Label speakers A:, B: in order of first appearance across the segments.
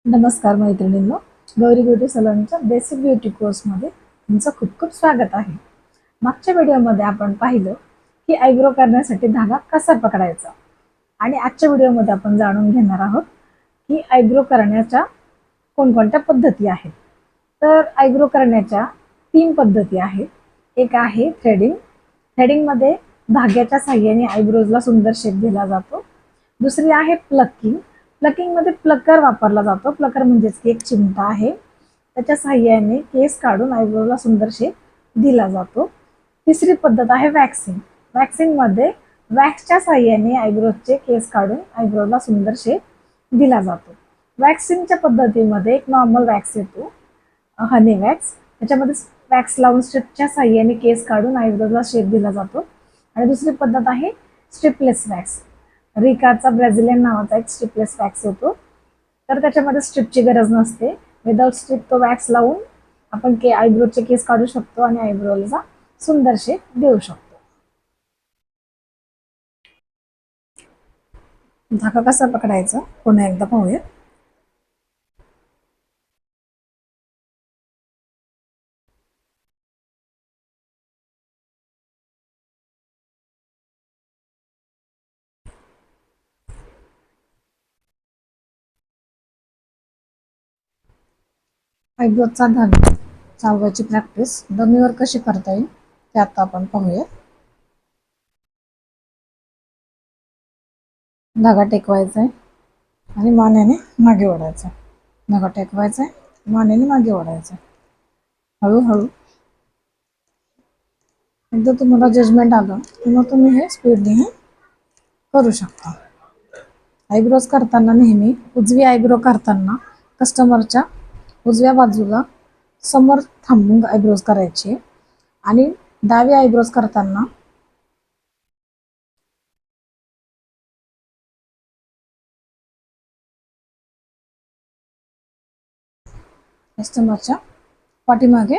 A: नमस्कार मैत्रिणींनो, Gauri beauty सलूनच्या basic beauty कोर्समध्ये तुमचं खूप खूप स्वागत आहे. मागच्या व्हिडिओमध्ये आपण पाहिलं की आयब्रो करण्यासाठी धागा कसा पकडायचा आणि आजच्या व्हिडिओमध्ये आपण जाणून घेणार आहोत की आयब्रो करण्याच्या कोणकोणत्या पद्धती आहेत. तर आयब्रो करण्याच्या 3 पद्धती आहेत. एक आहे थ्रेडिंग. थ्रेडिंगमध्ये धाग्याच्या साहाय्याने आयब्रोजला सुंदर शेप दिला जातो. दुसरी आहे प्लकिंग. प्लकिंगमध्ये प्लकर वापरला जातो. प्लकर म्हणजेच की एक चिमटा आहे, त्याच्या साहाय्याने केस काढून आयब्रोला सुंदर शेप दिला जातो. तिसरी पद्धत आहे वॅक्सिंग. वॅक्सिंगमध्ये वॅक्सच्या साहाय्याने आयब्रोजचे केस काढून आयब्रोला सुंदर शेप दिला जातो. वॅक्सिंगच्या पद्धतीमध्ये एक नॉर्मल वॅक्स येतो, हनी वॅक्स. त्याच्यामध्ये वॅक्स लावून स्ट्रिपच्या साहाय्याने केस काढून आयब्रोला शेप दिला जातो. आणि दुसरी पद्धत आहे स्ट्रिपलेस वॅक्स. रिकाचा ब्राझिलियन नावाचा एक स्ट्रिपलेस वॅक्स येतो, तर त्याच्यामध्ये स्ट्रिपची गरज नसते. विदाउट स्ट्रिप तो वॅक्स लावून आपण आयब्रोचे केस काढू शकतो आणि आयब्रोला सुंदर शेप देऊ शकतो. धागा कसा पकडायचा पुन्हा एकदा पाहूया. आयब्रोचा धागा चालवायची प्रॅक्टिस डमीवर कशी करता येईल ते आता आपण पाहूया. धागा टेकवायचा आहे आणि मानेने मागे ओढायचा. धागा टेकवायचा आहे, मानेने मागे ओढायचा. हळूहळू एकदा तुम्हाला जजमेंट आलं की मग तुम्ही हे स्पीडने करू शकता. आयब्रोज करताना नेहमी उजवी आयब्रो करताना कस्टमरच्या उजव्या बाजूला समोर थांबून आयब्रोज करायचे आणि डावी आयब्रोज करताना कस्टमरच्या पाठीमागे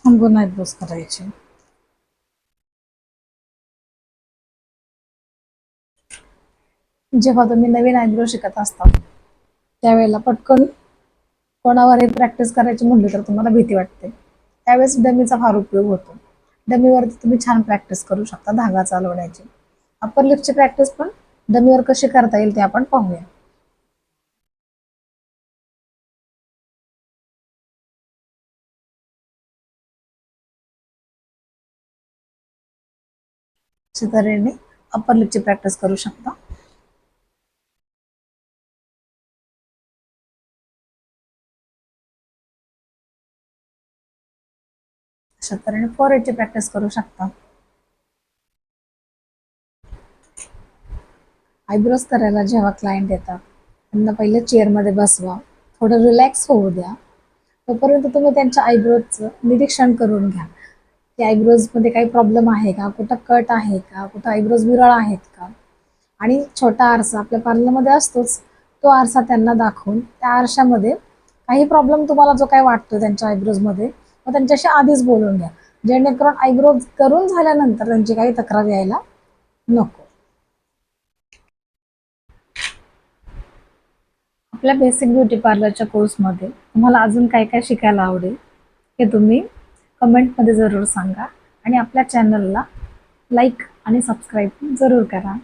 A: थांबून आयब्रोज करायचे. जेव्हा तुम्ही नवीन आयब्रो शिकत असता त्यावेळेला पटकन कोणावरही प्रॅक्टिस करायची म्हटली तर तुम्हाला भीती वाटते. त्यावेळेस डमीचा फार उपयोग होतो. डमीवरती तुम्ही छान प्रॅक्टिस करू शकता धागा चालवण्याची. अप्पर लिपची प्रॅक्टिस पण डमीवर कशी करता येईल ते आपण पाहूया. अशा तऱ्हेने अप्पर लिपची प्रॅक्टिस करू शकता. अशा तऱ्हेने फोरहेडची प्रॅक्टिस करू शकता. आयब्रोज करायला जेव्हा क्लायंट येतात त्यांना पहिले चेअरमध्ये बसवा, थोडं रिलॅक्स होऊ द्या. तोपर्यंत तुम्ही त्यांच्या आयब्रोजचं निरीक्षण करून घ्या की आयब्रोजमध्ये काही प्रॉब्लेम आहे का, कुठं कट आहे का, कुठं आयब्रोज विरळ आहेत का. आणि छोटा आरसा आपल्या पार्लरमध्ये असतोच, तो आरसा त्यांना दाखवून त्या आरशामध्ये काही प्रॉब्लेम तुम्हाला जो काही वाटतो त्यांच्या आयब्रोजमध्ये मग त्यांच्याशी आधीच बोलून घ्या, जेणेकरून आयब्रोज करून झाल्यानंतर त्यांची काही तक्रार यायला नको. आपल्या बेसिक ब्युटी पार्लरच्या कोर्समध्ये तुम्हाला अजून काय काय शिकायला आवडेल हे तुम्ही कमेंटमध्ये जरूर सांगा आणि आपल्या चॅनलला लाईक आणि सबस्क्राईब जरूर करा.